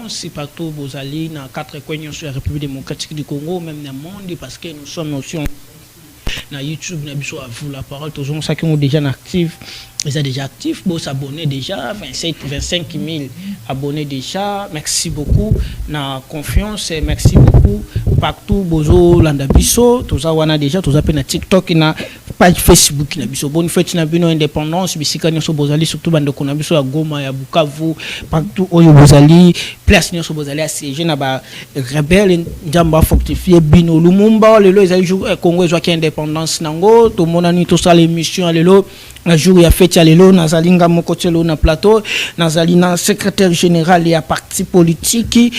d'indépendance, si partout vous allez dans 4 coins sur la République démocratique du Congo, même dans le monde, parce que nous sommes aussi dans YouTube, nous avons à vous la parole, tous ceux qui sont déjà actifs, ils sont déjà actifs, bon, s'abonner déjà, 25 000 abonnés déjà, merci beaucoup, na confiance, merci beaucoup, partout, bozo, landabiso, tous ça, on a déjà, tous ça, na TikTok, na page Facebook, na biso, bonne fête, na bino indépendance, bisika nyoso bozali, surtout bande kuna biso à Goma, ya Bukavu, partout oyo bozali, place nyoso bozali à siéger na ba rebelle, njamba fortifié, bino Lumumba, lelo, ils ont Congo, ils ont indépendance, nango, tout le monde a mis tout ça, l'émission, lelo, un jour il y a fait lelo, nazalinga mokotelo na plateau, nazalina secrétaire général et à parti politique,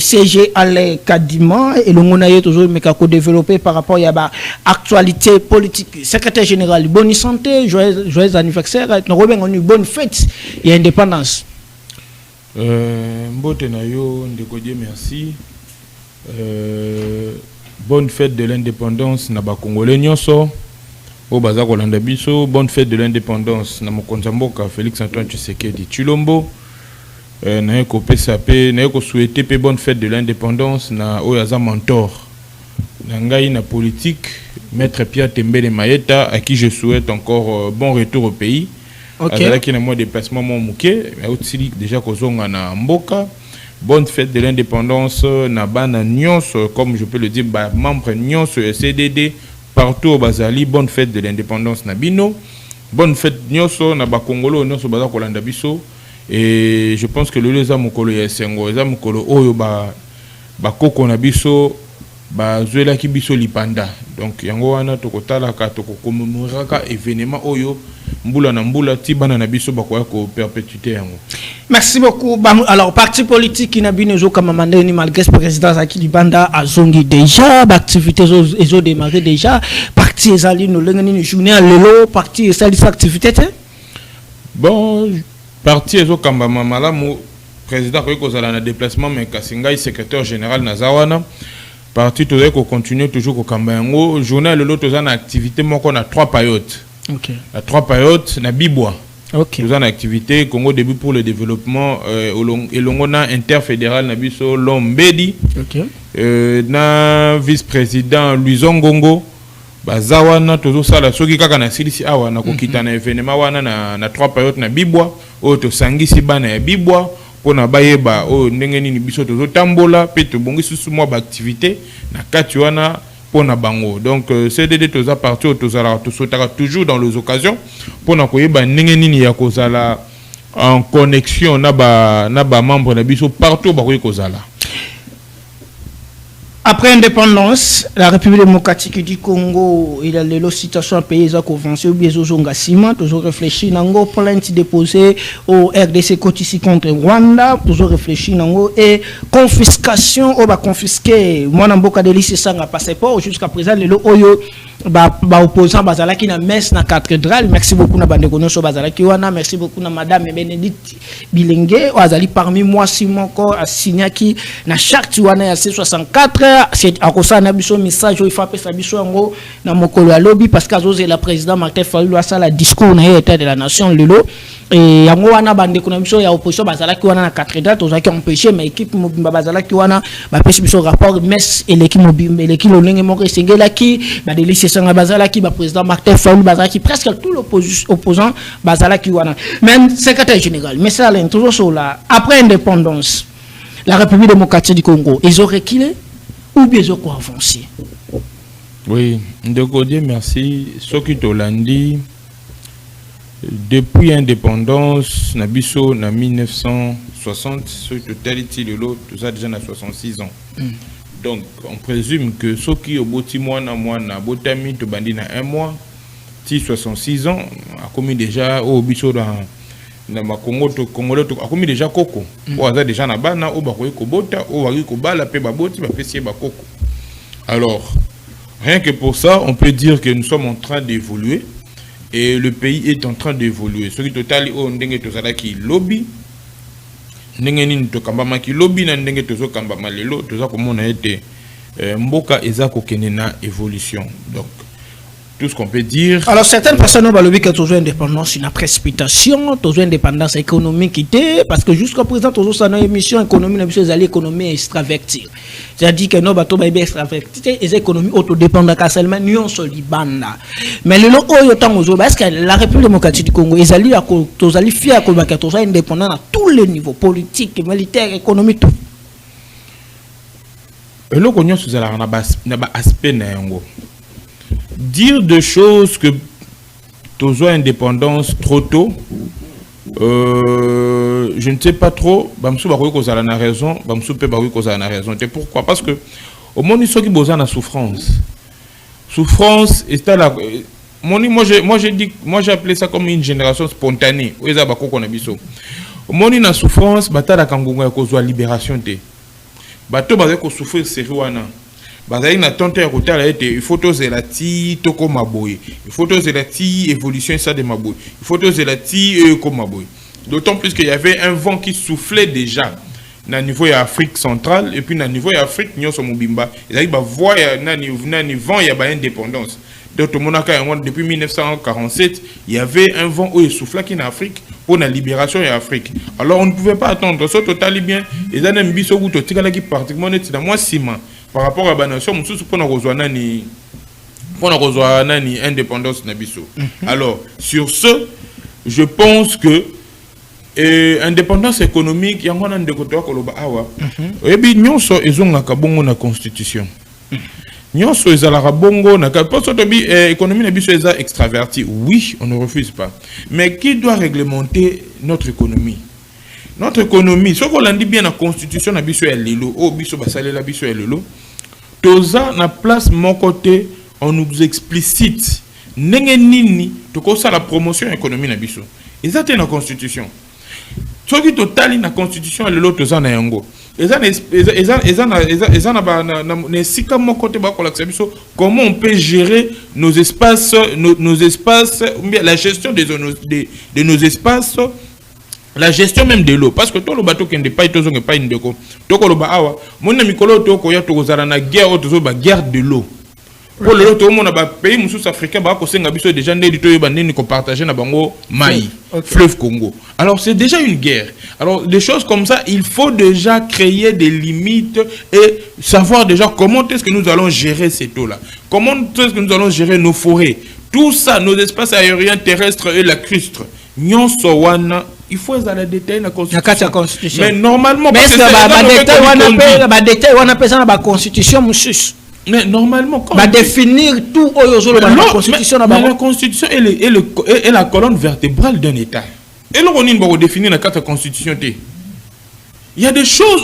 CG Alain Kadima, et le monde a toujours mais qu'à développer par rapport à la actualité politique. Secrétaire général, bonne santé, joyeux anniversaire, nous revenons une bonne fête et indépendance. Mbote na yo, ndekodier merci. Bonne fête de l'indépendance na ba Congolais nyonso. Au Baza Kolanda Biso, bonne fête de l'indépendance na mokonza mboka Félix Antoine Tshisekedi Tshilombo. Na yeko PSAP, na yeko souhaiter pe bonne fête de l'indépendance na Oyaza mentor. Na ngai na politique, Maître Pierre Tembele Maeta, à qui je souhaite encore bon retour au pays. Azala ki na moi déplacement mon mouké, mais aussi déjà kozonga na mboka. Bonne fête de l'indépendance na bana nyonso, comme je peux le dire, membre nyonso CDD partout au Bazali. Bonne fête de l'indépendance Nabino. Bonne fête nyonso na ba Congolo nyonso baza kolanda biso. Et je pense que le leza mokolo ya sengo, eza mokolo oyo ba koko na biso ba zuela ki biso lipanda. Donc yango wana tokotala ka tokokomemoraka événement oyo mbula na mbula ti bana na biso bakoya ko perpétuité yango. Merci beaucoup. Alors, parti politique qui n'a bien joué comme mandé malgré le président Zaki Libanda a zongi déjà, l'activité ont démarré déjà. Parti Ezali nous l'engagé journée à l'élo, parti Ezali activité. Bon, parti Ezo Kamba Mamalamu, président Kokozala na déplacement mais Kasingai secrétaire général Nazawana. Parti tout ko continue toujours au Kamba yango. Journée à l'élo tous en activité moi qu'on a 3 périodes. OK. La 3 périodes na Bibwa. Nous avons une activité Congo début pour le développement et l'on a interfédéral Nabiso Lombedi, na vice-président Luizon Gongo, Bazawana toujours ça la soki kaka na silisi awa na kokita na événement wana na 3 périodes na Bibwa o to sangisi bana ya Bibwa pona bayeba o ndenge nini biso to tambola pe to bongi susu mo ba activité na kati wana. Bango. Donc, CDD toza parti au tozala toujours dans les occasions pour na koyeba ndenge nini ya kozala en connexion na ba membre na biso partout ba kozala. Après l'indépendance, la République démocratique du Congo, il a les situations pays à convention, bien Ciment, toujours réfléchi, nango plainte déposée au RDC Cotici contre Rwanda, toujours réfléchi, nango et confiscation, on va confisquer, moi n'amboka de lycée sans passeport, jusqu'à présent, le oyo, opposant Bazalaki na messe na cathédrale, merci beaucoup na bande kono so Bazalaki wana, merci beaucoup na madame Bénédicte Bilenge, Azali parmi moi Simon ko a signé qui na charte wana ya C64. C'est à cause de ce message il faut appeler ça biso ngo na mokolo ya lobby parce que azose la président Martin Fayulu a ça la discours na état de la nation lelo et yango wana bande kuna biso ya opposition bazalaki wana na cathédrale tozaki empêcher mais équipe mobimba bazalaki wana ba pesi biso rapport mess et l'équipe mobimba l'équipe lonenge moko sengelaki ba délice sanga bazalaki ba président Martin Fayulu bazalaki presque tout l'opposant bazalaki wana même secrétaire général mais ça là toujours sur là après indépendance la République démocratique du Congo ils ont reculé ou bien ils ont avancé. Oui, Ndekodier, merci. Soki Tolandi, depuis l'indépendance, Nabiso, en 1960, ce totality de l'autre, tout ça déjà à 66 ans. Donc, on présume que ceux qui ont boti mois, botami, to bandi na 1 mois, 66 ans, a commis déjà au biso dans ma Congo to Congolais to a commis déjà coco. Ou a déjà na bana, ou bakoye ko bota, ou wari ko bala pe baboti, ba pesier ba coco. Alors, rien que pour ça, on peut dire que nous sommes en train d'évoluer et le pays est en train d'évoluer. Ce qui total o ndenge to zala ki lobby, ndenge nini to kambama ki lobby na ndenge to zo kambama lelo, to za komona ete mboka eza ko kene na évolution. Donc tout ce qu'on peut dire. Alors, certaines personnes ont valu que tu as indépendance, une précipitation, tu as indépendance économique, parce que jusqu'à présent, tu as une émission économique, l'économie extravertie. C'est-à-dire que nous avons une extravertie, et les économies autodépendantes, seulement nous sommes Liban. Mais le lot, est-ce que la République démocratique du Congo, ils allaient fiers que tu sois indépendant à tous les niveaux, politiques, militaires, économiques, tout. Et là, on a un aspect. Dire des choses que tu as indépendance trop tôt, je ne sais pas trop. Bamsou Baroui cause à la raison, Bamsou peut Baroui cause à la raison. Pourquoi? Parce que au monde ils sont qui besoin de souffrance. Souffrance est à la. Moi j'ai appelé ça comme une génération spontanée. Au monde il a souffrance, bata la kangunga cause de libération te. Bato bazé ko souffrir seriwana. Bazali na tonte ya kotala ete il faut tozelati toko maboy. Il faut tozelati évolution ça de maboy. Il faut tozelati comme maboy. D'autant plus qu'il y avait un vent qui soufflait déjà na niveau ya Afrique centrale et puis na niveau ya Afrique nyoso mobimba. Il y a ba voix na vent ya ba indépendance. Donc depuis 1947, il y avait un vent où il soufflait qui en Afrique pour la libération de l'Afrique. Alors on ne pouvait pas attendre. Ce total bien, les années biso ou totika qui pratiquement net dans moi ciment par rapport à la nation, nous pour nous rejoindre ni indépendance na biso. Alors sur ce, je pense que indépendance économique, il y a un de côté koloba awa. Et bien nous so ezongaka bongo na constitution. Nyonso ezalaka bongo na parce que économie na biso eza extraverti. Oui, on ne refuse pas. Mais qui doit réglementer notre économie? Notre économie, ce qu'on dit bien la constitution na biso ya lelo, o biso basale la biso ya lelo. Toza na place mon côté, on nous explicite ndenge nini tokosa la promotion économie na biso. Ezate na constitution. Ce qui totali na constitution lelo toza na yango. Comment on peut gérer nos espaces, nos espaces, la gestion de nos espaces, la gestion même de l'eau. Parce que tout le bateau qui n'est pas une déco. Tout le bateau, mon ami Kolo Toko ya Tozarana guerre de l'eau. Pour le tout le monde a pays musus africain ba ko senga biso déjà né du to yebande ni ko partager na bango mai fleuve Congo. Alors c'est déjà une guerre. Alors des choses comme ça, il faut déjà créer des limites et savoir déjà comment est-ce que nous allons gérer cette eau là. Comment est-ce que nous allons gérer nos forêts. Tout ça, nos espaces aériens, terrestres et lacustres. Nyonso wana, il faut les détails dans la constitution. Mais normalement mais est-ce que ba détail wana pesa na ba constitution musus. Mais normalement, quand définir tout la constitution, la constitution est la colonne vertébrale d'un État. Et là, on va définir la carte constitution. Il y a des choses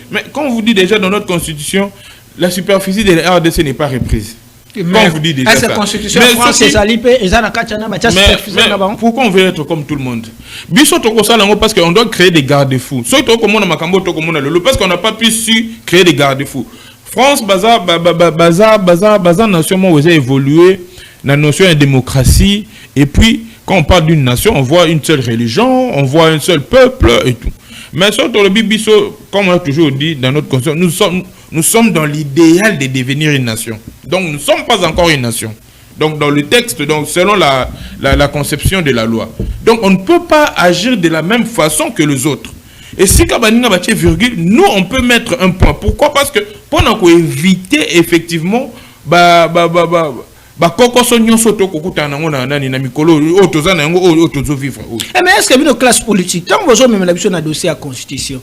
mais quand on vous dit déjà dans notre constitution, la superficie de la RDC n'est pas reprise. Quand on vous dit déjà ça. Constitution pourquoi on veut être comme tout le monde? Parce qu'on doit créer des garde-fous. Parce qu'on n'a pas pu créer des garde-fous. France, bazar nation où a évolué, la notion de démocratie, et puis quand on parle d'une nation, on voit une seule religion, on voit un seul peuple et tout. Mais sur le Bibiso, comme on a toujours dit dans notre constitution, nous sommes dans l'idéal de devenir une nation. Donc nous ne sommes pas encore une nation. Donc dans le texte, donc selon la conception de la loi. Donc on ne peut pas agir de la même façon que les autres. Et si Kabanina batie virgule, nous on peut mettre un point. Pourquoi? Parce que pour nous éviter effectivement koko sonyo soto kokuta nango na nani na mikolo otoza na yango otozo vivre. Mais est-ce que nos classes politiques tant besoin même la biso na dossier à constitution.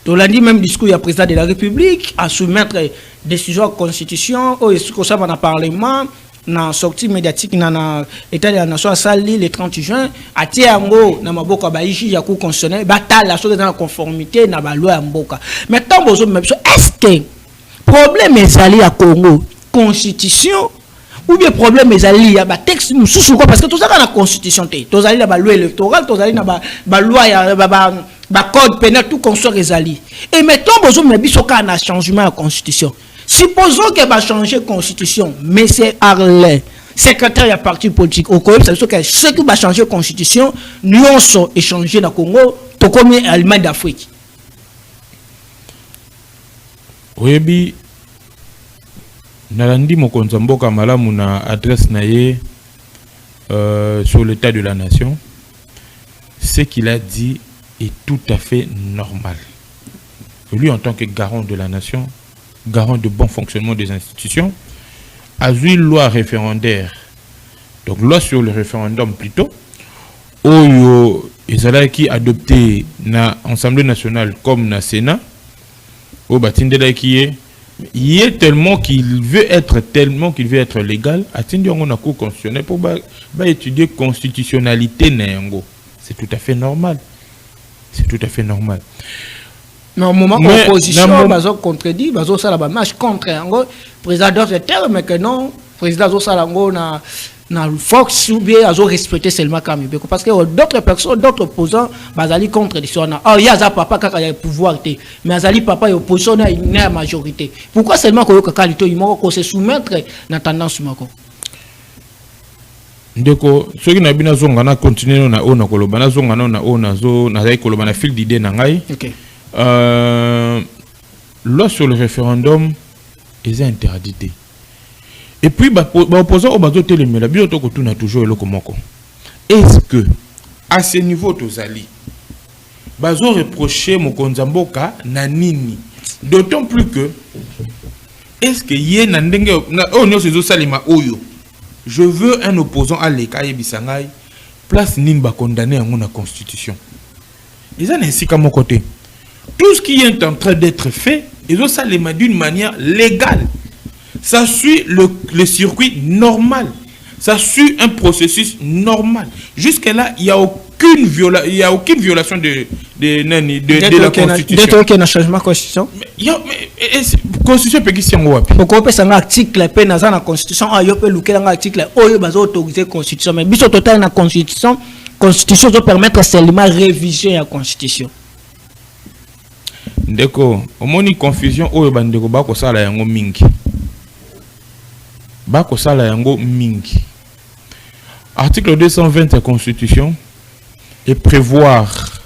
To l'a dit même discours du président de la République à soumettre décision à constitution au est-ce ça va dans parlement na sortie médiatique na état de la nation à Sali le 30 juin à Tiango na maboko ba ici ya cour constitutionnel batale la chose dans la conformité na ba loi mboka. Mais tant besoin même est-ce que problème est allé à Congo constitution ou bien problème est allé à ba texte sous quoi parce que tout ça dans la constitution tout allé la loi électorale tout allé na ba loi ya ba code pénal tout construire les alliés et mettons besoin même biso ka na changement la constitution. Supposons qu'elle va changer la constitution, mais c'est Arlin, secrétaire du parti politique au Congo, ça veut dire que ce qui va changer la constitution, nous avons échangé dans le Congo, pour combien d'Allemagne d'Afrique. Oui, Nalandi Mokonzamboka malamu na adresse naye sur l'état de la nation. Ce qu'il a dit est tout à fait normal. Lui, en tant que garant de la nation, garant de bon fonctionnement des institutions, a eu une loi référendaire. Donc, loi sur le référendum plutôt, où il qui adopté na Assemblée nationale comme na Sénat, au Batindela qui est, il est tellement qu'il veut être légal, attendu on a cour constitutionnel pour étudier constitutionnalité nango. C'est tout à fait normal. C'est tout à fait normal. Mais au moment où l'opposition a contredit, ça la marche contre le président d'autres termes, mais que non, le président Zosalango n'a force ou bien a respecté seulement Kamibé. Parce que d'autres personnes, d'autres opposants, bazali contre les gens. Oh, il y a un papa qui a le pouvoir, mais azali papa et opposition a une majorité. Pourquoi seulement que Kalito il m'a se soumettre à tendance mako? Ndeko, ceux qui n'ont pas zonga na continuer na ona koloba na zonga na ona zo na zai koloba na fil d'idée na ngai. OK. Loi sur le référendum est interdite. Et puis opposant au bateau télémé la bioto ko tuna toujours le komoko. Est-ce que à ce niveau tozali bazo reprocher Mokonzamboka na nini? D'autant plus que est-ce que yé na ndenge na onyo sezo salima oyo. Je veux un opposant à l'Ekaye Bisangay, place Nimba condamné à la constitution. Ils ont ainsi qu'à mon côté. Tout ce qui est en train d'être fait, ils ont ça d'une manière légale. Ça suit le circuit normal. Ça suit un processus normal. Jusque-là, il n'y a aucune violation de la Constitution. Dès qu'il y a un changement de Constitution. La Constitution peut être wapi. Pourquoi on peut s'en article dans la Constitution? Ah, il peut luquer dans l'article. Oh, il va autoriser la Constitution. Mais bis au total, la Constitution doit permettre seulement réviser la Constitution. D'accord. Au moins, une confusion. Oh, il va dire que ça la yango mingi. Bako sala yango mingi. Article 220 de la Constitution et prévoir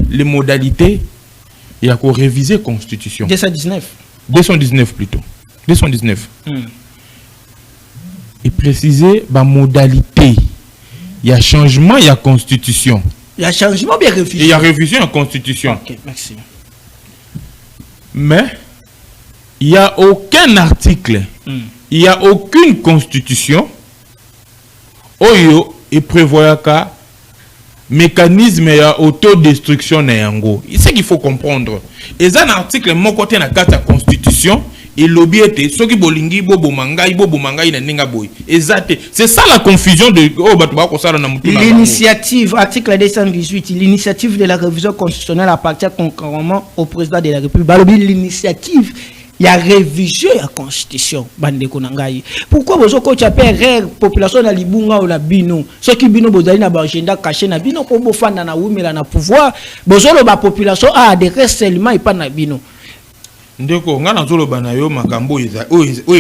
les modalités et à réviser la Constitution. 219 plutôt. 219. Et préciser la modalité. Il y a changement, il y a Constitution. Il y a changement, bien révision. Il y a révision en Constitution. Ok, merci. Mais il n'y a aucun article, il n'y a aucune Constitution Oyo et prévoit qu'un mécanisme d'autodestruction n'yango. C'est ce qu'il faut comprendre. Et ça, un article mon côté dans la Constitution et lobby était ce qui bolingi bobo mangai na ninga boy. C'est ça la confusion de l'initiative article 218 l'initiative de la révision constitutionnelle appartient concurremment au président de la République. L'initiative il y a révision la constitution bande konangai. Pourquoi vous avez appelé population na libunga ou la bino ceux qui bino bozali na ba agenda caché na bino pour bofanda na wumela na pouvoir bozolo ba population a adhérer seulement et pas na bino ndeko ngana zolo bana yo makambo il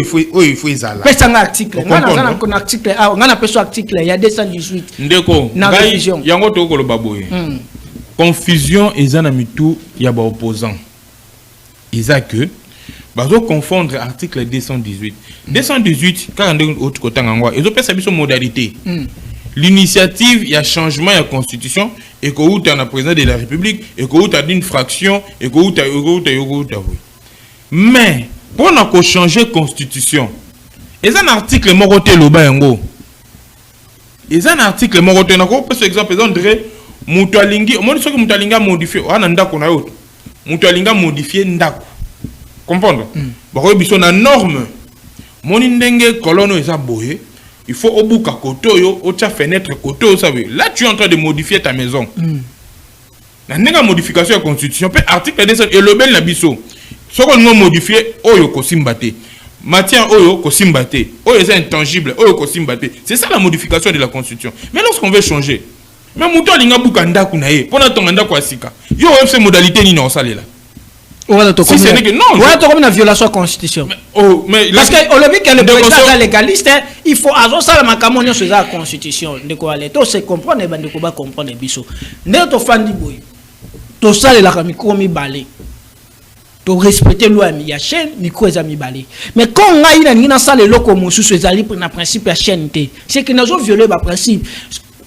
faut izala pesa un article ngana un article ngana pesa article il y a 218 ndeko ngai yango to ko lo baboye confusion ezana mitu ya ba opposant isa que bazo confondre article 218 quand on est autre côté ngwa ils ont pesa biso modalité l'initiative il y a changement ya constitution et que ou na président de la République et que ou ta d'une fraction et que ou ta mais pour qu'on changer constitution et un article moroté loba yango et un article moroté na ko par exemple André mutalingi moi ce que mutalinga modifier ana ndako na yo mutalinga modifier ndako comprendre ba biso na norme moni ndenge colono eza boye il faut obuka koto yo otia fenêtre koto ça veut là tu es en train de modifier ta maison na ndenge modification de la constitution peut article 200 et le bel na biso ce qu'on a modifié oyo kosimbate matière oyo kosimbate oyo est intangible oyo kosimbate c'est ça la modification de la constitution. Mais lorsqu'on veut changer même muto alinga buka ndaku na ye pona tonga ndaku asika yo ces modalités ni na salela. Si c'est que non, ouais, comme une violation de la constitution. Mais parce que le but que le président est légaliste, il faut avoir ça la camonia sur la constitution. De quoi aller, tout se comprendre et de quoi comprendre les bichos. Ne to fandi boy, to ça la kami komi balé. to respecter loi mi ya chaîne micro ezami balé mais quand on a ina ngina ça le loko mosusu ezali na principe ya chaîne té c'est que nous violer ba principe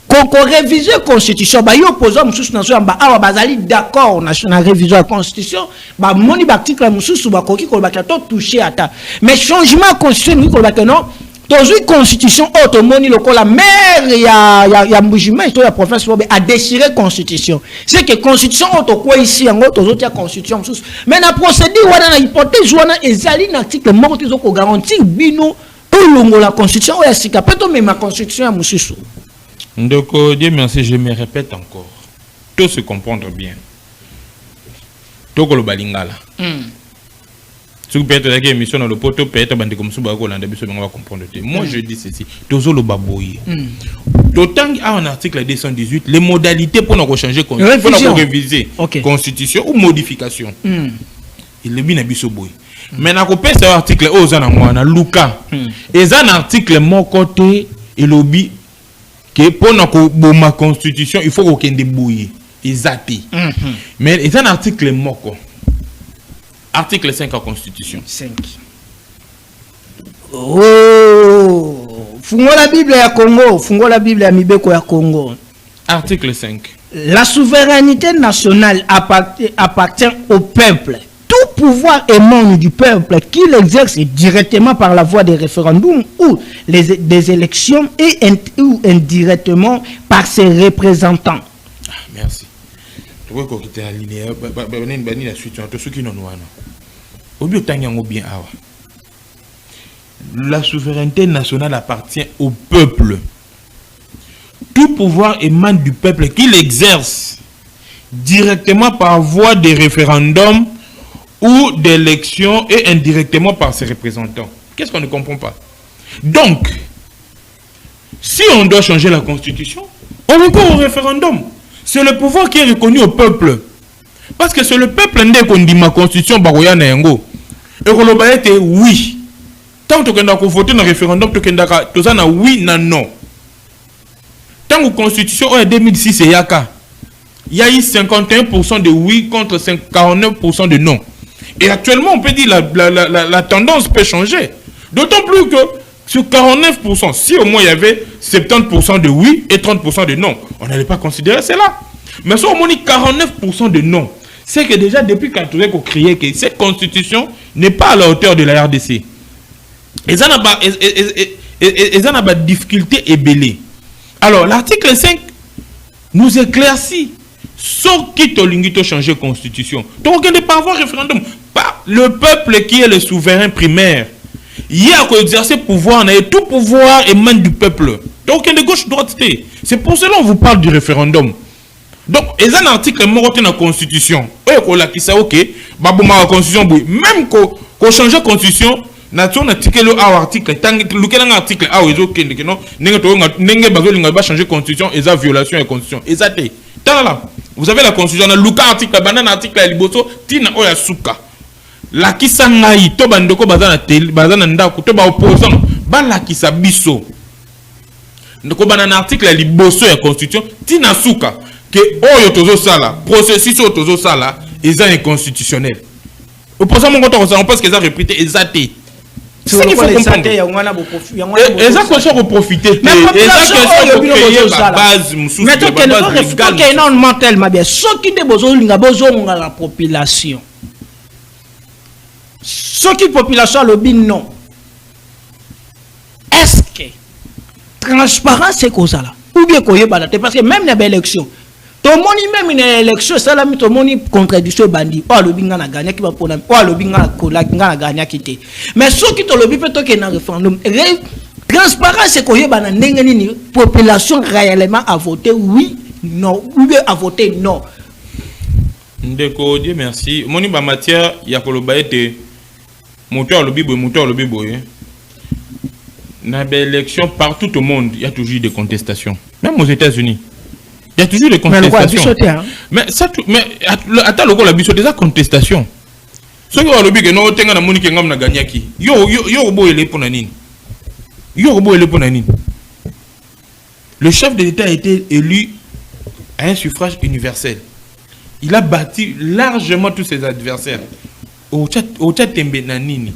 qu'on réviser constitution ba yo opposant mosusu na so ba awa bazali d'accord na révision la constitution ba moni ba article mosusu ba koki ko ba to toucher ata mais changement constitution ni ko ba que non toujours constitution automoni lokola maire ya Mbujima et la province a déchiré constitution c'est que constitution auto quoi ici en autre autres constitution mais la procédure wana na hypothèse wana ezali na article moko tizo ko garantir bino tout la constitution ou sika peut même ma constitution ya mususu ndoko Dieu merci je me répète encore tout se comprendre bien toko lo balingala si peut-être la émission dans le poteau peut-être bande comme ça va comprendre. Moi je dis ceci, tozo lo baboyi. D'autant qu'il y a un article 218 les modalités pour nous changer pour nous réviser constitution ou modification. Il est bien biso boy. Mais na ko pesa article ozana mwana Luka. Et un article mon côté et lobby que pour nous ma constitution il faut qu'on kende boyi. Ezati. Mais c'est un article moko. Article 5 de la Constitution. 5. Oh, fungo la Bible ya Congo, fungo la Bible ya Mibeko ya Congo. Article 5. La souveraineté nationale appartient au peuple. Tout pouvoir émane du peuple qui l'exerce directement par la voie des référendums ou des élections ou indirectement par ses représentants. Ah, merci. La suite la souveraineté nationale appartient au peuple. Tout pouvoir émane du peuple qui l'exerce directement par voie de référendum ou d'élection et indirectement par ses représentants. Qu'est-ce qu'on ne comprend pas? Donc, si on doit changer la constitution, on recourt au référendum. C'est le pouvoir qui est reconnu au peuple. Parce que c'est le peuple qui dit ma constitution baroya na yango. Et qu'on le oui. Tant que tu as voté dans le référendum, tu as oui na non. Tant que la constitution en 2006 c'est yaka. Il y a eu 51% de oui contre 49% de non. Et actuellement on peut dire la tendance peut changer. D'autant plus que sur 49%, si au moins il y avait 70% de oui et 30% de non, on n'allait pas considérer cela. Mais si au moins 49% de non, c'est que déjà depuis qu'on a créé que cette constitution n'est pas à la hauteur de la RDC. Et ça n'a pas de difficulté et belé. Alors l'article 5 nous éclaircit. Sauf qui t'a changer la constitution. Donc on ne peut pas avoir référendum. Pas le peuple qui est le souverain primaire. Il y a qu'à exercer pouvoir, et tout pouvoir émane du peuple. Donc, il y a de gauche-droite. C'est pour cela qu'on vous parle du référendum. Donc, il y a un article dans la Constitution. Même qu'on change la Constitution, il y a un article changer la Constitution et la violation de la Constitution. Vous avez la Constitution, la kisa ngai to bandoko bazana tel bazana ndako to ba opposant ba la kisa biso ndoko bana na article ya liboso ya constitution tina suka que oyo tozo sala processus oyo tozo sala eza inconstitutionnel opposant mon compte on pense que ça répété exacté c'est qu'il faut comprendre eza question de profiter eza question de créer la base mususu mais donc que non mentalement bien ce qui de bozo linga bozo la population. Ce qui la population lobby non. Est-ce que transparence c'est quoi ça là? Ou bien quoi parce que même dans l'élection, tout le monde même une élection, ça là tout le monde contradiction bandit. Oh lobby nga na gagner qui va pour oh lobby nga na gagner quitter. Mais ce qui te lobby plutôt que dans référendum, transparence c'est quoi bana ndenge nini population réellement a voté oui, non ou bien a voté non. Ndeko Dieu merci. Moni ba matière ya koloba ete moteur le bibo. Dans les élections partout au monde, il y a toujours des contestations. Même aux États-Unis, il y a toujours des contestations. Mais ça, mais attends le la biso des contestations. Ce qui est le but que nous tenons na moni que ngam na gagner qui. Yo bo ele pour nani. Le chef de l'État a été élu à un suffrage universel. Il a battu largement tous ses adversaires. au chat tembe na nini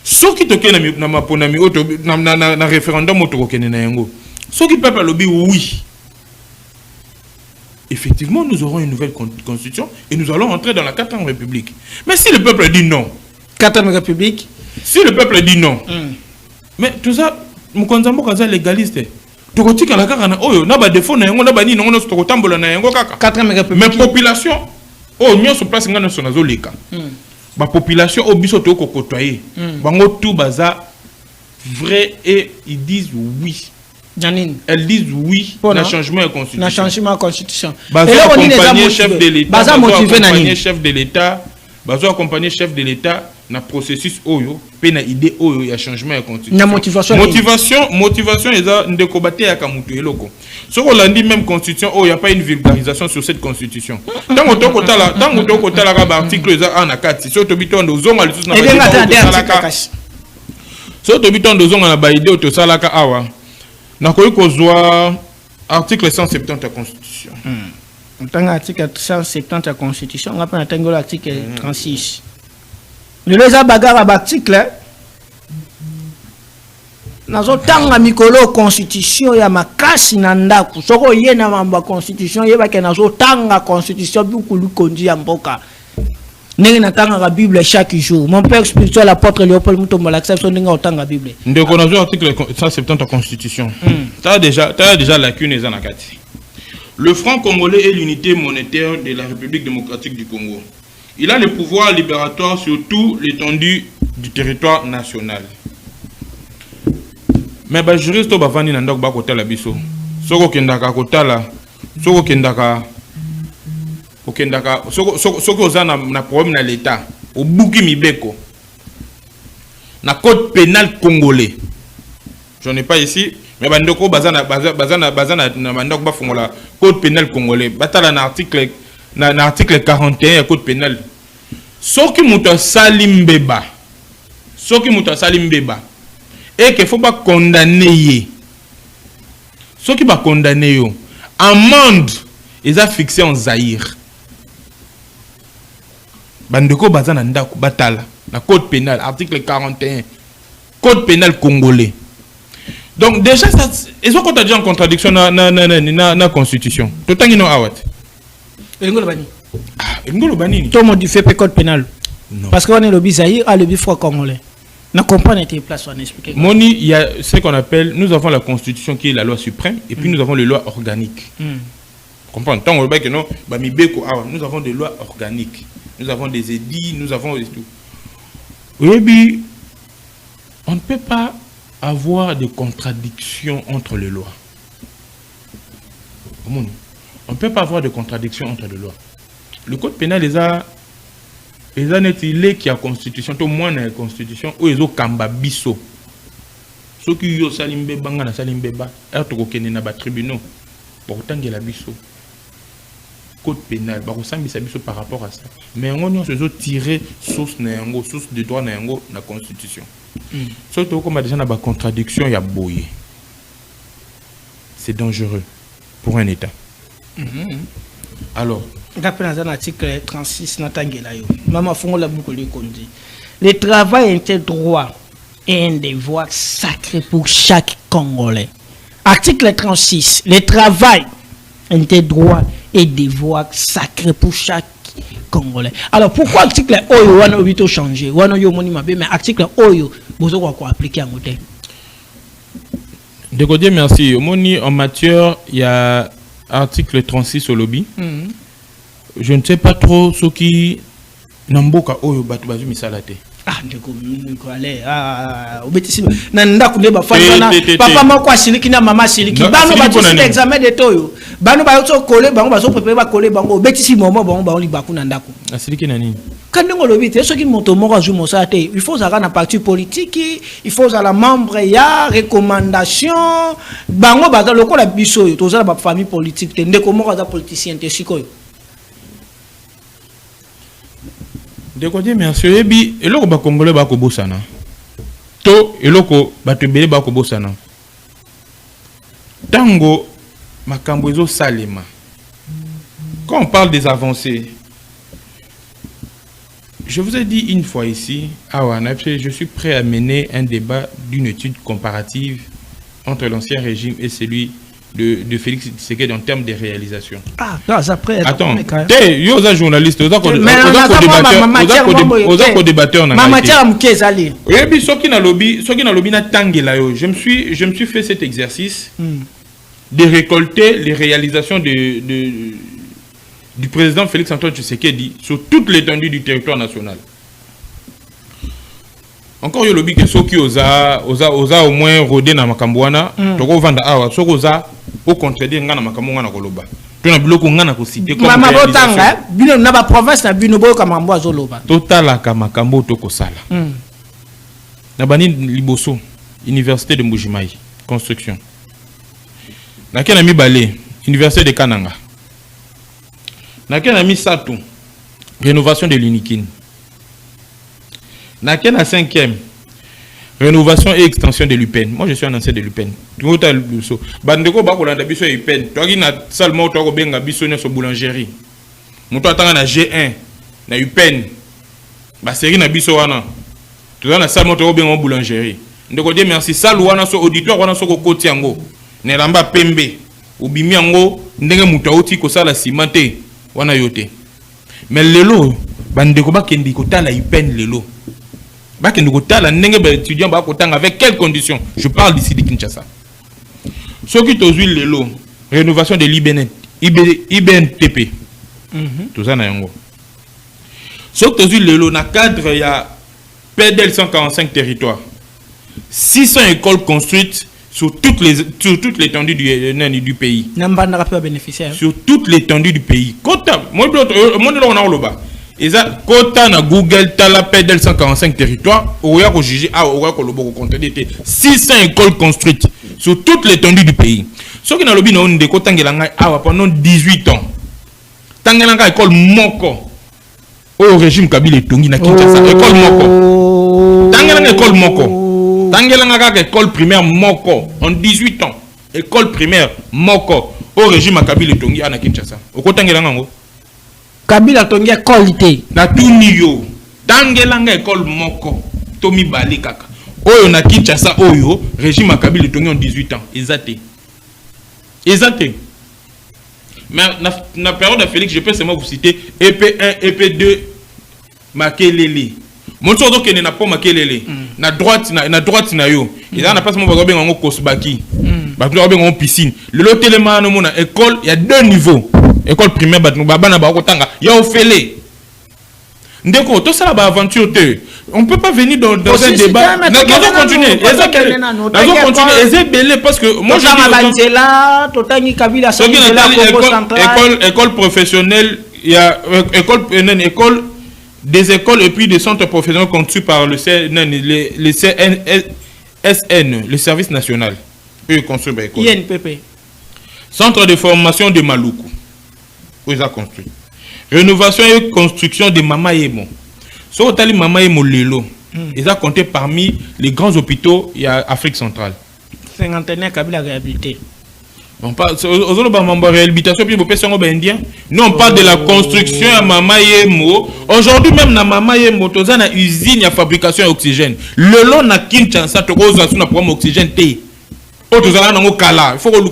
soki toke na maponami auto na référendum auto kene na yango soki peuple lobby oui effectivement nous aurons une nouvelle constitution et nous allons entrer dans la 4e république. Mais si le peuple dit non, 4e république, si le peuple dit non, mais tout ça mukonzambo kaza légaliste tokotika la kaka na oyo na ba défaut na yango na ba nini ngono tokotambola na yango kaka 4e république. Mais population oh nyonso place ngana so nazoleka ba population au biso to ko côtoyer bango tout baza vrai et ils disent oui. Janine. Elles disent oui au changement de constitution. Na changement de constitution. Et là on accompagner chef de l'État, accompagner chef de l'État, bazo accompagner chef de l'État na processus oyo pe na idée oyo ya changement de constitution. Na motivation eza ndeko bate ya kamutu eloko. Soko landi même constitution oyo ya pas une vulgarisation sur cette constitution. Tango toko tala ka ba article eza na kati. So to bitondo zonga lisusu na ba. So to bitondo zonga na ba idée to salaka awa. Nous avons article 170 de la Constitution. Dans l'article 170 de la Constitution, on a l'article 36. Nous avons bagarre à l'article. Nous avons un mikolo Constitution, il y a ma casse nanda. Soko yé na mamba Constitution, il y a na zo tanga Constitution beaucoup lu kondi amboka. N'est n'attend la Bible chaque jour. Mon père spirituel, l'apôtre Léopold Mutombo, l'acception n'est autant la Bible. Nous avons l'article 170 de la Constitution. Tu as déjà lacune et zanakati. Le franc congolais est l'unité monétaire de la République démocratique du Congo. Il a le pouvoir libératoire sur tout l'étendue du territoire national. Mais les juristes ont bavani nandok ba kota la biso. Soko kendaka kota la, soko kendaka. Soko ozana na problème na l'État. Au bouki mibeko. Na code pénal congolais. J'en ai pas ici. Mais bandoko bazana na bandoko ba fongola code pénal congolais. Batala na article 41 code pénal. Soki muto salimbeba. Et qu'il faut pas condamner. Soki ba condamner yo. Amende ils a fixé en Zaïre. Bandeko bazana ndako batala na code pénal article 41 code pénal congolais. Donc déjà ça ils ont déjà en contradiction na constitution. Totangi no awat. Ngolo bani. Ngolo bani. To modifier le code pénal. Non. Parce qu'on est le bisaïr à le bifro congolais. Na comprendre tes places on explique. Moni il y a ce qu'on appelle nous avons la constitution qui est la loi suprême et puis nous avons les lois organiques. Comprendre tant on que non ba mibeko nous avons des lois organiques. Nous avons des édits, nous avons tout. Oui, mais on ne peut pas avoir de contradictions entre les lois. On ne peut pas avoir de contradictions entre les lois. Le code pénal les a netilé qui a constitution, tout moins dans la constitution, où ils ont kamba biso. Ceux qui ont salimbe banga na salimbe ba, erto kokene na ba tribunaux. Pourtant il y a la biso. Code pénal, par rapport à ça. Mais on a tiré source de droit dans la constitution. Surtout comme déjà dans la contradiction, il y a boyé. C'est dangereux pour un État. Alors, l'article 36 le travail est un droit et un devoir sacré pour chaque Congolais. Article 36, le travail est un droit et devoir sacré pour chaque Congolais. Alors pourquoi l'article Oyo wana obito changer? Wana yo moni mabe mais article Oyo bozo quoi appliquer en côté. De côté merci. Moni en matière il y a article 36 au lobby. Je ne sais pas trop ce qui namboka Oyo batu bazu misalate. Ah ndeko allez obetisi nanda kundeba fana papa mako asiliki na mama asiliki bano ba tsi examen de toyo bano ba yo coller bango ba so préparer ba coller bango obetisi momo bango ba oli baku na ndako asiliki na nini kandengo lobite ce qui monto moko azu mosate il faut ça na parti politique il faut ça la membre ya recommandation bango ba lokola biso yo tozala ba famille politique te ndeko moko za politicien te sikoyo. De côté merci ebi eloko ba congolais ba ko bosana to eloko ba tebele ba ko bosana tango makambo ezo salema quand on parle des avancées Je vous ai dit une fois ici, je suis prêt à mener un débat d'une étude comparative entre l'ancien régime et celui de Félix Tshisekedi en termes de réalisation. Ah, non, après. Attends, tu es journaliste, tu es débatteur. Je me suis fait cet exercice de récolter les réalisations du président Félix Antoine Tshisekedi sur toute l'étendue du territoire national. Encore yo lobby que ceux qui osa au moins rodé na makambwana toko vanda awa soko osa au contredire ngana makambo ngana koloba to na biloko ngana ko citer comme mama botanga bino na ba province na bino boyo kamambo azoloba total ka makambo to ko sala na bani liboso université de Mbujimai construction na kena mi balé université de Kananga na kena mi Satou rénovation de l'Unikine. N'a qu'un à 5e, rénovation et extension de l'UPEN. Moi, je suis un ancien de l'UPEN. Bandeko bakolanda biso UPEN. Toi qui na seulement toi benga biso na so boulangerie. Moto atanga na G1 na UPEN. Ba série na biso wana. Toi na seulement toi benga boulangerie. Ndeko dire merci salu wana so auditoire wana so ko koti yango. Ne lamba pembe. Obimi yango ndenge muto oti ko sala cimenter wana yote. Mais lelo bandeko bakendi ko tala UPEN lelo. Étudiant avec quelles conditions? Je parle d'ici de Kinshasa. Ce qui est aux huiles de l'eau, rénovation de l'IBNTP. Tout ça, ce qui est aux huiles de l'eau, dans le cadre, il y a PDL 145 territoires. 600 écoles construites sur toute l'étendue du pays. Sur toute l'étendue du pays. Et ça, quand on a Google, Tala, PDL 145 territoires, on va juger, on va contredire 600 écoles construites sur toute l'étendue du pays. Ce qui est dans le bino, on a pendant 18 ans. Tangelanga école Moko au régime Kabila Tongi na Kinshasa. École Moko. Tangelanga école Moko. Tangelanga école primaire Moko en 18 ans. École primaire Moko au régime Kabila Tongi na Kinshasa. Au côté Tangelanga Kabila tongi qualité na tuniyo dangelanga école moko tomi bali kaka oyo na Kinshasa oyo régime Kabila tongi en 18 ans exacté mais na période de Félix je peux seulement vous citer EP1 EP2 Makelele mon sodo que na pas Makelele na droite na yo il a pas seulement bagobe ngo Kosbaki bagobe ngo piscine le lotelema no mona école il y a 2 niveaux. École primaire, il y a Ophélie. Ndeko, tout ça là, aventure. On ne peut pas venir dans un débat. Nous allons continuer. Parce que moi, je dis école professionnelle, il y a école, des écoles et puis des centres professionnels conçus par le CNSN, le service national. Eux construisent des écoles. INPP. Centre de formation de Maluku. Ils ont construit. Rénovation et construction de Mama Yemo. Sur Otali Mama Yemo Lelo, ils ont compté parmi les grands hôpitaux il y a Afrique centrale. Cinquantenaire Kabila réhabilité. On parle de réhabilitation puis indien. Nous on parle de la construction à Mama Yemo. Aujourd'hui même na Mama Yemo, tu as une usine de fabrication d'oxygène. Le long na Kinshasa, tu as un programme d'oxygène. Il faut que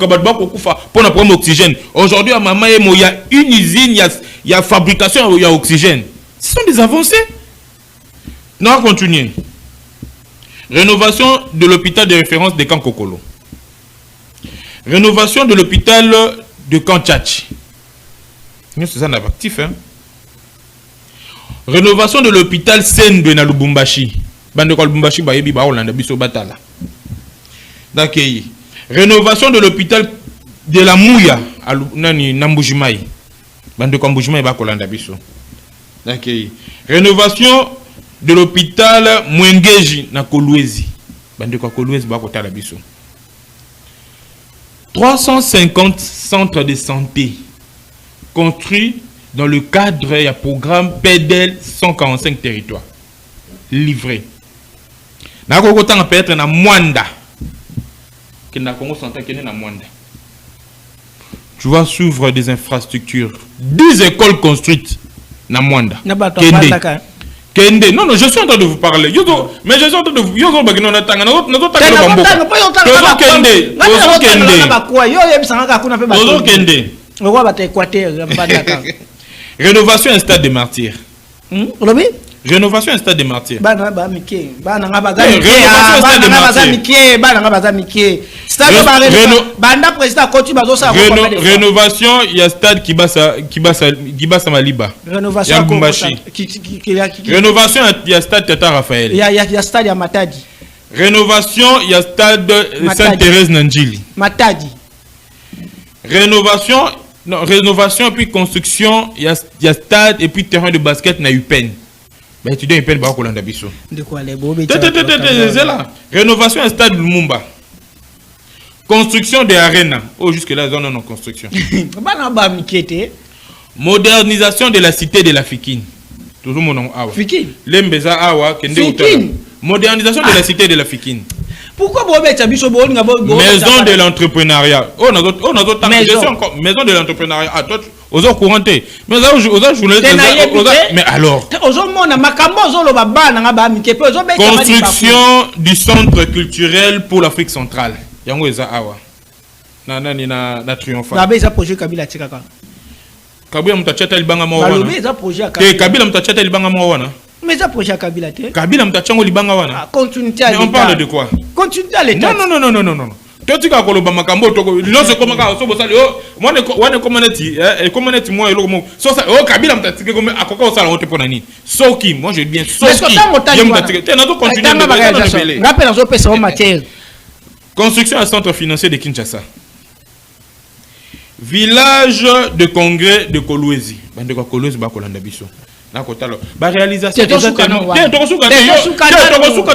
pour la prendre oxygène. Aujourd'hui, à Mama Yemo, il y a une usine, il y a fabrication, il y a oxygène. Ce sont des avancées. Nous allons continuer. Rénovation de l'hôpital de référence de Kankokolo. Rénovation de l'hôpital de Kantchachi. C'est ça, actif. Rénovation de l'hôpital Sen de Lubumbashi. Lubumbashi, Batala. Rénovation de l'hôpital de la Mouya à Mbujimai. Rénovation de l'hôpital Mwengeji na Kolwezi. 350 centres de santé construits dans le cadre du programme PDL 145 territoires livrés. Na kokotanga peut-être na Mwanda. Tu vas s'ouvrir des infrastructures. 10 écoles construites na Mwanda. Kende. Non, je suis en train de vous parler. Mais je suis en train de vous... Rénovation un stade de martyr. Rénovation un stade de martyr. Rénovation, il y a stade qui basse Maliba. Rénovation, il y a stade Tata Raphaël. Il y a stade à Matadi. Rénovation, il y a stade Sainte-Thérèse Nandjili. Matadi. Rénovation et puis construction, il y a stade et puis terrain de basket na UPEN. Mais tu dis UPEN ba ko landa biso. De quoi les bobé. C'est là. Rénovation un stade Lumumba. Construction de arena. Oh jusque là zone non construction. Bana ba mikete. Modernisation de la cité de la Fikine. Toujours mon nom awa. Fikine. Lembeza awa kende Fikine. Modernisation de la cité de la Fikine. Pourquoi bobé biso bo nga bo maison de l'entrepreneuriat. Oh na maison de l'entrepreneuriat. Ah toi aux couranté. Mais mais alors construction du centre culturel pour l'Afrique centrale. Yango eza awa. Na triomphal. Na beza projet Kabila tikaka. Kabila mutachata libanga mwa wana. Beza projet Kabila. Kabila mutachata libanga mwa wana. Mais ça projet Kabila te. Kabila mutachango libanga wana. Continuité à l'État. Mais on parle de quoi? Continuité à l'État. Non. Totika koloba makambo toko loso komaka so bosali o wane community community moi eloko mo so ça o Kabila mtatike comme akoka osala honte pona ni soki moi je dis bien soki yem mtatike te na to continuer de rappel en pesa en matière construction à centre financier de Kinshasa, village de congrès de Kolwezi bande ko Kolwezi ba kolanda biso na kotalo ba réalisation exactement tokosuka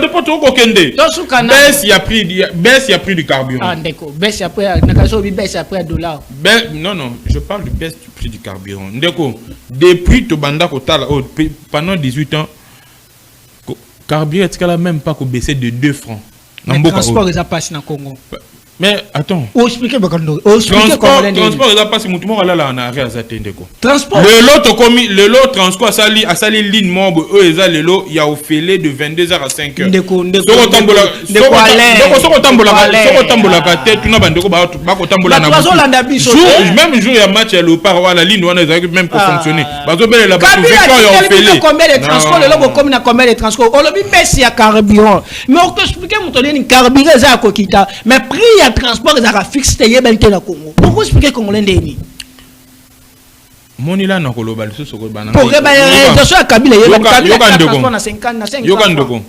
de poto ko kende baisse y a prix du carburant. Ah ndeko baisse après na kaso bi baisse après dollar. Non je parle du baisse du prix du carburant ndeko depuis to banda kotala pendant 18 ans carburant est là même pas ko baisser de 2 francs. Le transport les a passé dans Congo. Mais attends. Expliquez Bakando. Transport les a passé mutumo là en arrêt à Zatendeko. Transport. Le lot transport a sali ligne mobo eux eza le lot ya ofélé de 22h à 5h. Ndeko tambola ka tête tuna bandeko ba ko tambola na. Même jour ya match ya Léopard wala ligne wana eza même pour fonctionner. Bazo bele la bato victoire ya ofélé. Combien de transport le lot comme na combien de transport. On lobi messi ya carburant. Mais on peut expliquer mutonné ni carburant za kokita. Mais prix transport ils a fixé yebente na Congo. Pourquoi expliquer congolais ndeni? Monila na koloba liso soko bana. Pour réalisation à Kabila transport na 50 na 5. Yokandoko.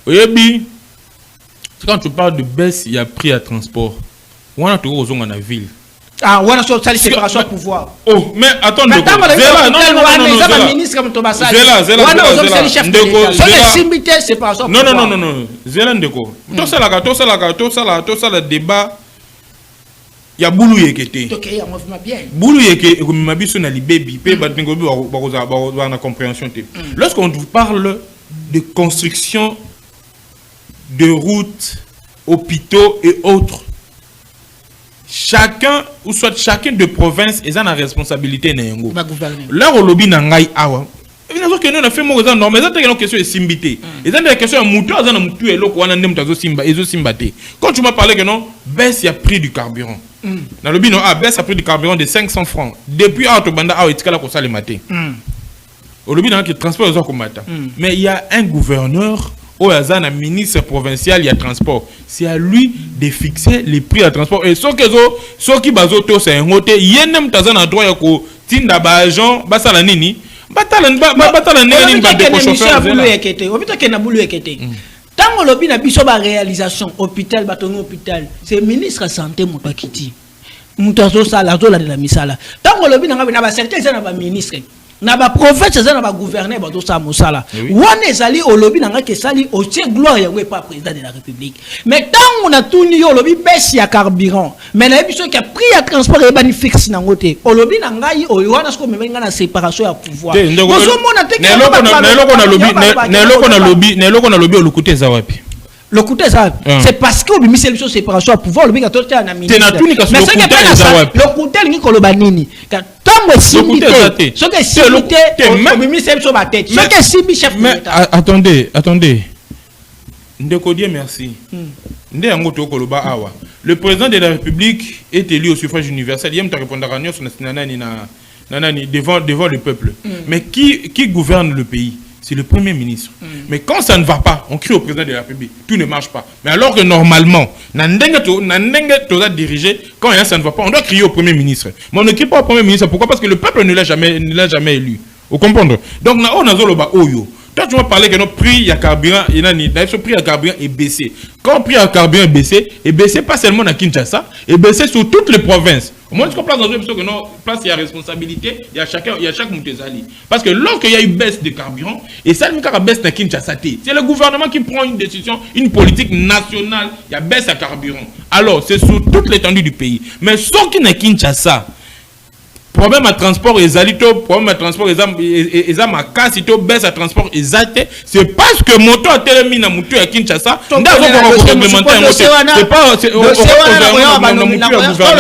Oyebi quand tu parles de baisse, il y a prix à transport. On a toujours aux na ville. Ah, on a sur la séparation de pouvoir. Oh, mais attends, non, Zéla ndeko. Tout ça la débat. Il y a boulou yekete. Boulou yeke mabiso na libebi pe batingo bi ba na compréhension te. Lorsqu'on vous parle de construction de routes, hôpitaux et autres, chacun ou soit chacun de province est en responsabilité na yango. Là au lobby na ngai awa. Évidemment que nous on a fait mon non mais ça une question de simbité. Et ça une question mutu azana mutu eloko wana ndem tazo simba ezo simbate. Quand tu m'as parlé que non baisse il y a prix du carburant. Na lobby non baisse a prix du carburant de 500 francs. Depuis auto banda a etikala ko sale maté. Au lobby dans que transport ezo ko mata. Mais il y a un gouverneur au Azana ministre provincial il y a transport. C'est à lui de fixer les prix à transport et ce qui bazo to c'est un hôtel yenem tazana droit ya ko tinda ba agent basala nini batala nini ba de chauffeur boulou ekete obito ke na boulou ekete tango lobi na biso ba réalisation hôpital batongo hôpital c'est ministre santé mutakiti mutazo sala zo la de la misala tango lobi na ba secrétaire na ba ministre na ba prophète ça na ba gouverneur ba to sa musala wana ezali olobi na ngaki sali o tie gloire ya we pas président de la république mais tant on a tout ni olobi baisse ya carburant mais na biso ki a prix ya transport e bani fixe na ngote olobi na ngai o wana sko me nga na séparation ya pouvoir bozo mona te ke na loko na lobi olukuté za wapi le côté ça c'est parce que le seul chose séparation pouvoir le mec a na ministre mais c'est que le côté ni ko lo banini tant simité ce que simité le ministre sur ma tête ce que simbi chef mais attendez ndeko Dieu merci ndé yango to ko lo ba awa le président de la République est élu au suffrage universel yem ta répondre à nyonso na nani devant le peuple mais qui gouverne le pays? C'est le premier ministre. Mais quand ça ne va pas, on crie au président de la République. Tout ne marche pas. Mais alors que normalement, diriger, quand ça ne va pas, on doit crier au premier ministre. Mais on ne crie pas au premier ministre. Pourquoi? Parce que le peuple ne l'a jamais élu. Vous comprenez? Donc, on a oyo. Toi, tu vas parler que notre prix à carburant, prix à carburant est baissé. Quand le prix à carburant est baissé pas seulement à Kinshasa, est baissé sur toutes les provinces. Au moins, tu comprends dans une épisode que non, place il y a responsabilité, il y a chaque moutezali. Parce que lorsqu'il y a une baisse de carburant, et ça, il y a une baisse de Kinshasa, c'est le gouvernement qui prend une décision, une politique nationale, il y a baisse à carburant. Alors, c'est sur toute l'étendue du pays. Mais sauf qu'il y a Kinshasa, problème à transport exalito, problème à transport ma casse baisse à transport exalté, c'est parce que moto a tellement na moto à Kinshasa, c'est pas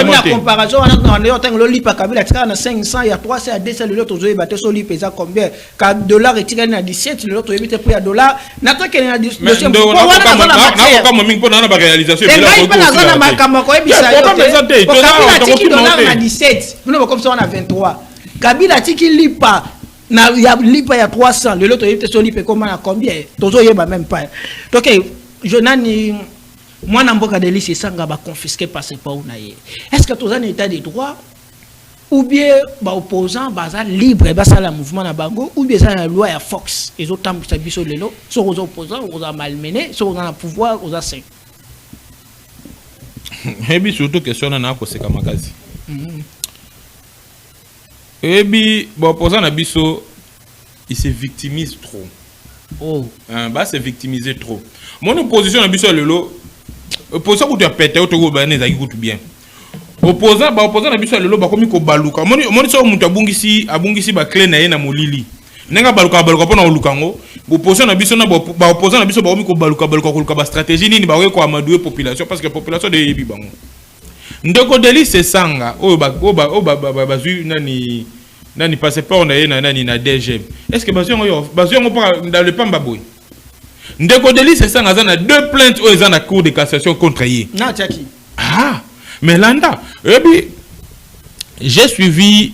la comparaison on lit pas Kabila tika na 500 il y a 300 à 200 le lot ozoye bateau soli pesa combien ka dollar etika na 17 le lot oyebite prix à dollar na to ke na 17 na mingi pour na ba réalisation et là il peut na zona makamba ko ebisa yo Kabila tiki dollar na 17 nous comme ça on a 23 Kabila tiki lipa na ya lipa ya 300 le lot oyebite soli pe comment na combien tozoyeba même pas donc je nani moi n'importe quel lycée sanga ba confisqué passeport na ye est-ce que tous en état de droit ou bien ba opposant baza libre ba ça la mouvement na bango ou bien ça la loi ya Fox et autres tambisa biso lelo so aux opposants aux a malmené so aux a pouvoir aux a 5 ebi surtout question na ko seka makazi ebi ba opposant na biso il se victimise trop bah c'est victimiser trop mon opposition na biso lelo opposant ko tu pété au togo ba nezaki ko tout bien opposant na biso lelo ba komi ko baluka moni so mutu abungisi ba clé na ye na molili nenga baluka pona olukango opposition na biso na ba opposant na biso ba komi ko baluka ko ba stratégie nini ba ko amadouer population parce que population de yebi bango ndeko deli se sanga ba zui nani passeport na ye nani na DG est-ce que bazu ngo pas dans le pamba boy ndeko deli se sanga za na deux plaintes aux en cour de cassation contre ye na tchaki mais landa j'ai suivi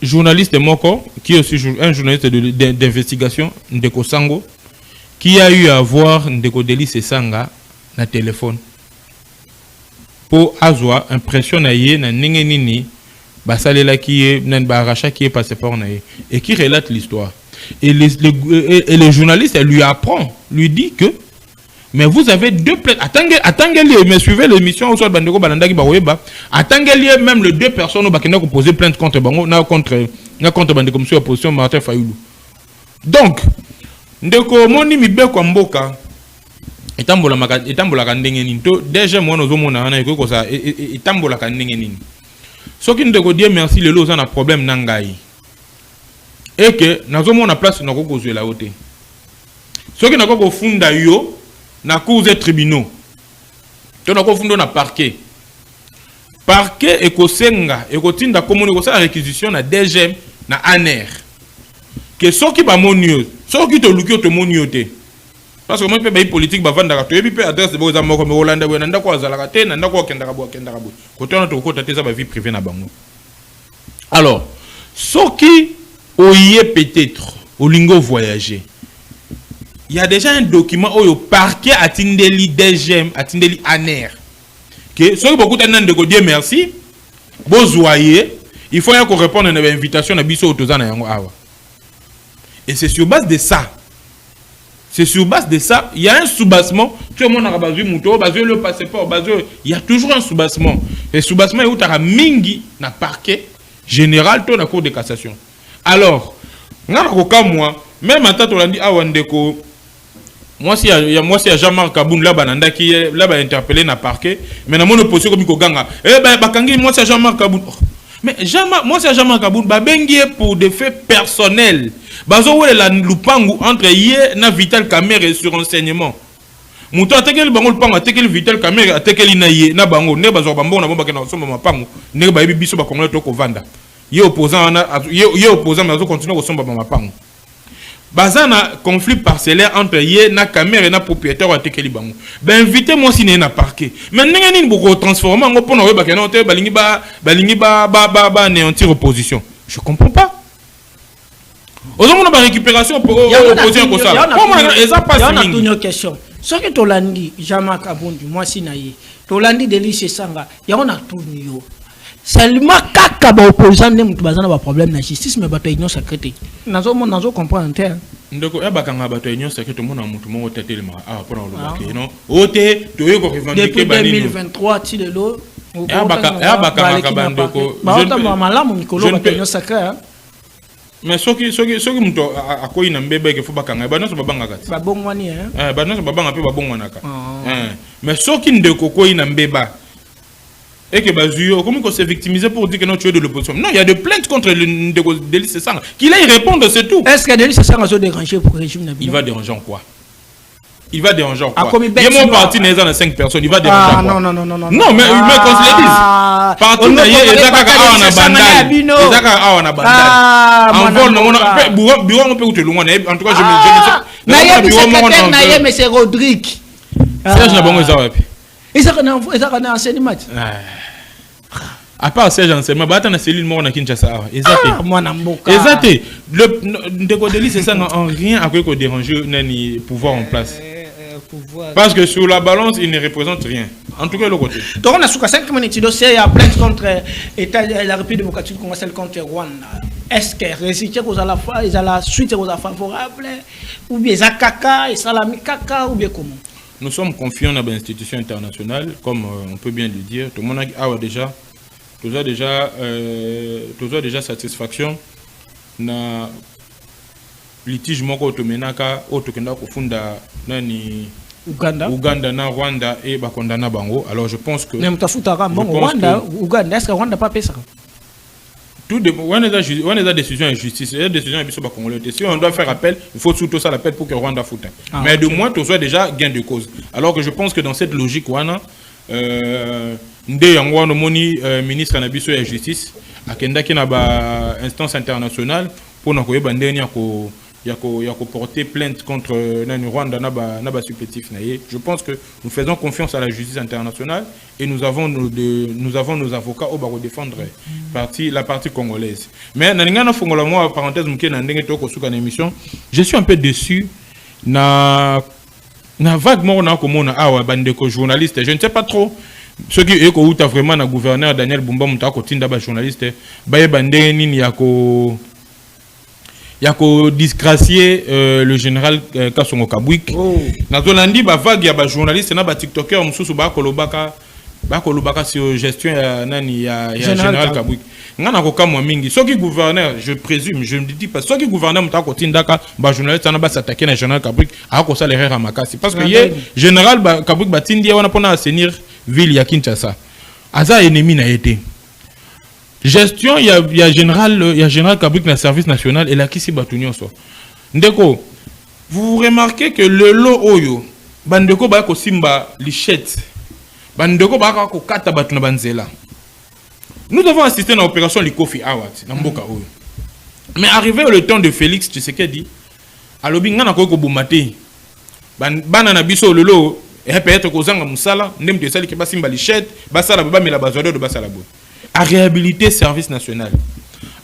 journaliste Moko qui est aussi un journaliste d'investigation Ndeko Sango qui a eu à voir Ndeko Deli Sesanga na téléphone pour avoir impression na ye na nini basalela qui est nan baracha qui est passeport na ye et qui relate l'histoire et les journalistes lui apprend lui dit que mais vous avez deux plaintes. Attendez, mais suivez l'émission au soir Bandeko Balandaki Baroeba. Attendez même les deux personnes qui ont posé plainte contre Bango, contre Bandeko Monsieur opposition Martin Fayoulou. Donc, ndeko moni mibe kwa mboka etambola kandenge nini to déjà moi nous omona na eko ça etambola kandenge nini. Soki ndeko Dieu merci le lot ça na problème nangai. Et que nazomona place na ko kozwe la hote. Soki na ko funda yo na cours des tribunaux to na ko fundo na parquet et ko senga et ko tinda komoni ko sa réquisition na DGM na ANR que soki ba monio soki to luki to monio te parce que moi pe ba politique ba vanda ka to ebi pe adresse bo za moko me Holanda we na ndako azalaka te na ndako okenda ka bo ko to na to ko ta te za ba vie privée na bango alors soki oye peut-être au lingo voyager. Il y a déjà un document où le parquet a tindeli DGM, a tindeli ANR. Que ceux qui beaucoup de dire merci, bozoyer, il faut qu'on réponde à une invitation à biso autozana yango awa. Et c'est sur base de ça. Il y a un soubassement. Tout le monde a basé mouto, basé le passeport, il y a toujours un soubassement. Et soubassement est où t'as mingi na parquet général to na cour de cassation. Alors, moi, même à tata on dit awandeko. Moi si y a Jean-Marc Kaboun là-bas interpellé na parquet mais na mon opposition comme Koganga bakangi moi c'est Jean-Marc Kaboun mais moi c'est Jean-Marc Kaboun bengi pour des faits personnels bazo la lupangu entre hier na Vital Kamerhe sur renseignement Muto atekeli bango le pango atekeli vitel caméra atekeli na ye na bango ne bazo bambo na bomba ke na somba mapango ne ba biso ba congolais to ko vanda. Ye opposant ye opposant mais azo continuer ko somba mapango. Bazana conflit parcellaire entre ye na caméra et na propriétaire atekeli bango. Ben invitez-moi si na parquet. Mais ndenge nini boko transformer ngo pona ba ke na te balingi ba néantir opposition. Je comprends pas. Aux hommes de récupération pour opposer un conseil. Il y a une question. Ce que Tolandi, Jean-Marc Abondi, moi si naïe, Tolandi Delice Sanga, il y a un tournio. Seulement kaka ba opposant ne mutu bazana ba problème na justice mais bato union secrète. Nazo comprendre terre. Ndeko ya bakanga bato union secrète mona mutu mo tetelema ah pour le baké non. Ote to yeko revendiquer banini. Depuis 2023 ti de lo. Ya bakanga bandeko. Ba ota malamu mikolo ba union secrète. Mais soki muto akoyi na mbeba ke fuba kanga ba noso babanga kati ba bongwani ba noso babanga pe ba bongwanaka mais soki ndeko koyi na mbeba et que bazuyo comment qu'on s'est victimisé pour dire que non tu es de l'opposition. Non, il y a des plaintes contre le ndeko Delice Sanga qu'il aille répondre, c'est tout. Est-ce que Delice Sanga va déranger pour le régime Nabino? Il va déranger en quoi? Il va déranger en quoi? Il y a mon parti n'est dans 5 personnes, il va déranger en quoi? Non, mais qu'on se le dise. Parti n'a yé ezaka awana bandali. Ezaka awana bandali. En vol non bureau on peut où te loin. En tout cas je me secrétaire na yé mais c'est Rodrigue. Serge na bango ezawa pi. Ezaka na enseignement. À part Serge enseignement, ba ta na cellule mort na Kinshasa. Ezate. Mwana mboka. Ezate. Le ndeko Delice ça n'a en rien à quoi déranger nani pouvoir en place. Parce que sur la balance, il ne représente rien. En tout cas, le côté. Donc, on a 5 minutes de dossier, il y a plainte contre la République démocratique du Congo, celle contre Rwanda. Est-ce que résultat ils ont la suite aux favorable ou bien ça caca et salami caca ou bien comment? Nous sommes confiants dans l'institution internationale, comme on peut bien le dire. Tout le monde a déjà satisfaction na litige moko tomenaka otokenda kufunda nani Uganda na Rwanda et bakondana bango. Alors je pense que même tafutaka bon Rwanda Uganda est-ce que Rwanda pas pesa tout de on est la décision injustice et la décision biso ba congolais. Si on doit faire appel, il faut surtout ça l'appel pour que Rwanda foute. Mais okay. De moins tu sois déjà gain de cause. Alors que je pense que dans cette logique wana ndé yango wana moni ministre na biso ya justice akenda ki na ba instance internationale pour na koyeba ndeni ya ko porter plainte contre Nani Rwanda na ba supplétif na ye. Je pense que nous faisons confiance à la justice internationale et nous avons nos avocats au baro défendre la partie congolaise. Mais naninga na fongola moi parenthèse muke na ndenge to ko suka na émission, je suis un peu déçu na vaguement na komona awa bandeko journaliste, je ne sais pas trop ceux qui écoutent vraiment na gouverneur Daniel Bumba muta ko tinda ba journaliste ba ye bande nini ya ko disgracier le général Kasongo Kabwik. Na zolandi ba vague ya ba journaliste na ba tiktoker mususu ba kolobaka sur gestion ya nani ya général Kabwik. Ngana ko kamwa mingi soki gouverneur je présume je ne dis pas soki gouverneur muta ko tindaka ba journaliste na ba s'attaquer na général Kabwik a ko ça l'erreur makasi parce que ye général Kabwik ba tindi wana pona assainir ville ya Kinshasa. Aza ennemi na été. Gestion, il y a général Kabwik dans le service national et là qui s'y battu so. Ndeko, vous remarquez que le lot oyo, bandeko ba ko simba lichette, bandeko ba ko kata batu na banzela. Nous avons assisté à l'opération Likofi Awat, na mboka oyo. Mais arrivé le temps de Félix Tshisekedi, alobi ngana ko bomate. Bana na biso lolo, et peut-être ko zanga musala, ndem te sali ke ba simba lichette, ba sala ba mela bazodo de ba sala bo. À réhabiliter service national.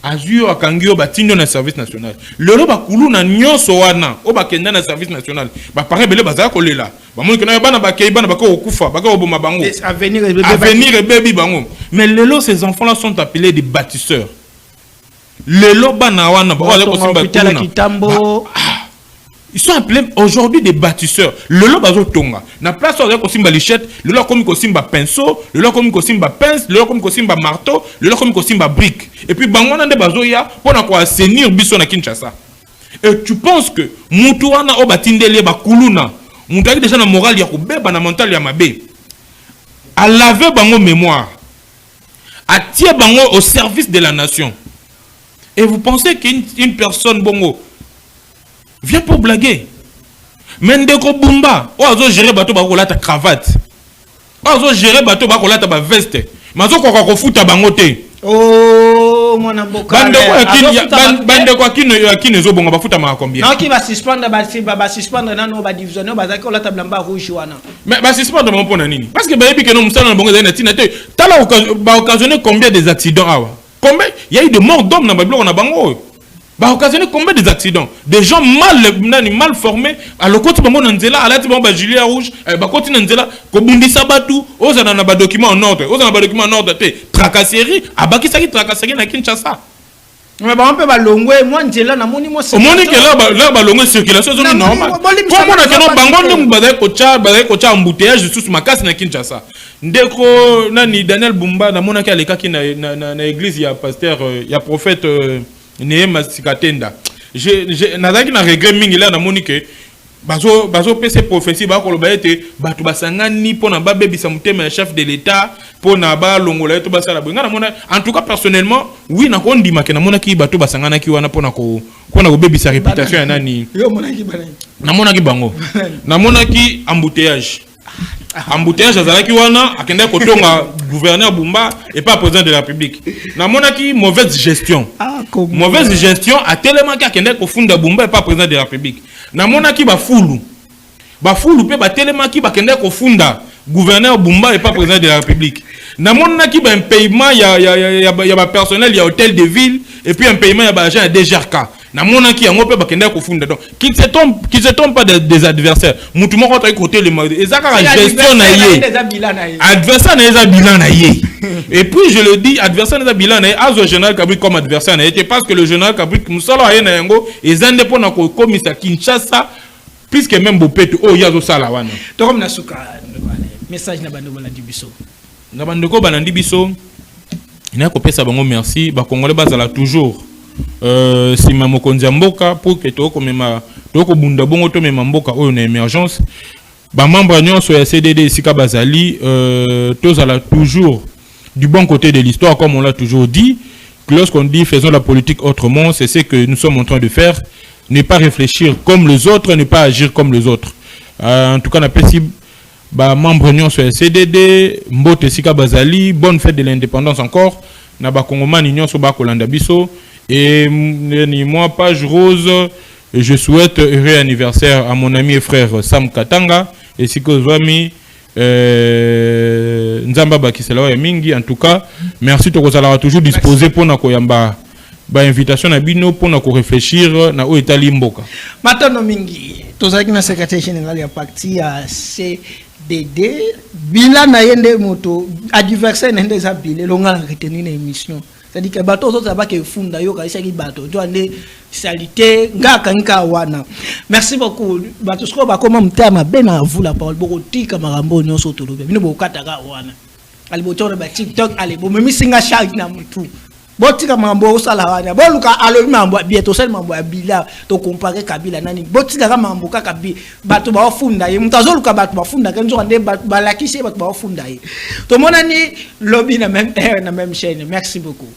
Azur akangio batindo na service national. Lelo ba kulu na nyonso wana o ba kenda na service national. Ba pare bele bazaka kolela. Ba moni kana bana ba kei bana ba ko kufa, ba ko boma bango. Avenir et baby bango. Mais lelo ces enfants là sont appelés des bâtisseurs. Lelo bana wana ba ko simba Kitambo. Ils sont appelés aujourd'hui des bâtisseurs. Le lot bazo tonga. Na place où on simba lichette, le lot comme simba pinceau, le lot comme simba pince, le lot comme simba marteau, le lot comme simba brique. Et puis bangwana de bazo ya pour na ko assainir biso na Kinshasa. Et tu penses que mutu wana o batindele ba kuluna, mutu déjà na moral ya ko beba na mental ya mabe. A laver bango mémoire. A tirer bango au service de la nation. Et vous pensez qu'une personne bongo vient pour blaguer. mais ndeko bumba ozo gérer bato ba kolata cravate ozo gérer bato ba kolata ba veste mazo kwa kofuta bango te. Oh mwana mboka bande kwa kino zo bonga bafuta ma combien non qui va suspendre ba suspendre na no ba divisionner ba zaki kolata blamba rouge wana mais ba suspendre mon pona nini parce que ba yebi que no musana na bonga na tina te tala ba occasionner combien des accidents awa combien il y a eu de morts d'hommes na ba bloko na bango ba occasionner combien des accidents des gens mal formés à le côté bango na nzela alati bango ba gilet rouge ba côté na nzela ko bundisa batu ozana na ba document en ordre ozana ba document en ordre te tracasserie abakisa ki tracasserie na Kinshasa. Mais ba mpe ba longwe moi nzela na moni mo c'est moni que là ba longwe circulation zone normal pour moi que no bango ndungu ba ko cha embouteillage sous makasi na Kinshasa ndeko nani Daniel Bumba na mona ki aleka ki na église ya pasteur ya prophète Nehema Sikatenda. Je nazaki na regret mingi là na moni que bazo pese prophétie ba ko loba ete batu basangani pona ba bebisa mutema chef de l'état pona ba longola to basala bonga na mona en tout cas personnellement oui na ko ndima ke na mona ki batu basangana ki wana pona ko bebisa réputation ya nani yo mona ki bana na mona ki bango na mona ki embouteillage azalaki wana akenda kotonga gouverneur Bumba et pas président de la République na mona ki mauvaise gestion a tellement ki akenda kofunda Bumba et pas président de la République na mona ki ba fulu pe ba tellement ki bakenda kofunda gouverneur Bumba et pas président de la République na mona ki ba un paiement ya ba personnel ya hôtel de ville et puis un paiement ya ba agent de DGRK na mona ki yango pe bakenda kofunda donc qui se trompe pas des adversaires mutu moko ta côté le ezaka gestion na ye adversaire na eza bilan na ye et puis je le dis adversaire na eza bilan na ye azo général Kabrik comme adversaire na ye parce que le général Kabrik musala aye na yango ezande pona ko komisa Kinshasa puisque même bopeto o yazo sala wana to comme na suka message na bando balandi biso na bando ko balandi biso ina ko pesa bango merci ba congolais bazala toujours si ma mokonzi mboka pour que to komema to ko bunda bongo to mema mboka oyo na émergence ba membre nyonso ya CDD sika bazali tozala toujours du bon côté de l'histoire comme on l'a toujours dit que lorsqu'on dit faisons la politique autrement c'est ce que nous sommes en train de faire ne pas réfléchir comme les autres ne pas agir comme les autres en tout cas na pesi ba membre nyonso ya CDD mbote sika bazali bonne fête de l'indépendance encore na ba kongomani nyonso ba kolanda biso. Et moi, page rose, je souhaite heureux anniversaire à mon ami et frère Sam Katanga et Sikozwami Nzamba Bakisela ya mingi. En tout cas, merci to kozala toujours disposé pour na koyamba ba invitation à bino pour na ko réfléchir na o etali mboka. Matono mingi, tozaki na secrétaire général ya parti ya CDD bila na yende moto adversaire na ndeza bile longa na retenir na émission. C'est-à-dire que bateau autres ça va que funda yo ka isaki bateau to ande salité ngaka nka wana. Merci beaucoup bateau sko ba koma mtama bena vous la parole boko tika marambo nyonso to lobe bino bokataka wana ali botore ba TikTok ali bo memi singa charge na mutu botika mambo osala wana boluka alobi mambo bieto sel mambo abila to comparer kabila nani botika ka mambo kaka bi bato ba ofunda ye mutazoluka bato ba funda kenzo ande ba lakisi bato ba ofunda ye to monani lobby na même chaîne. Merci beaucoup.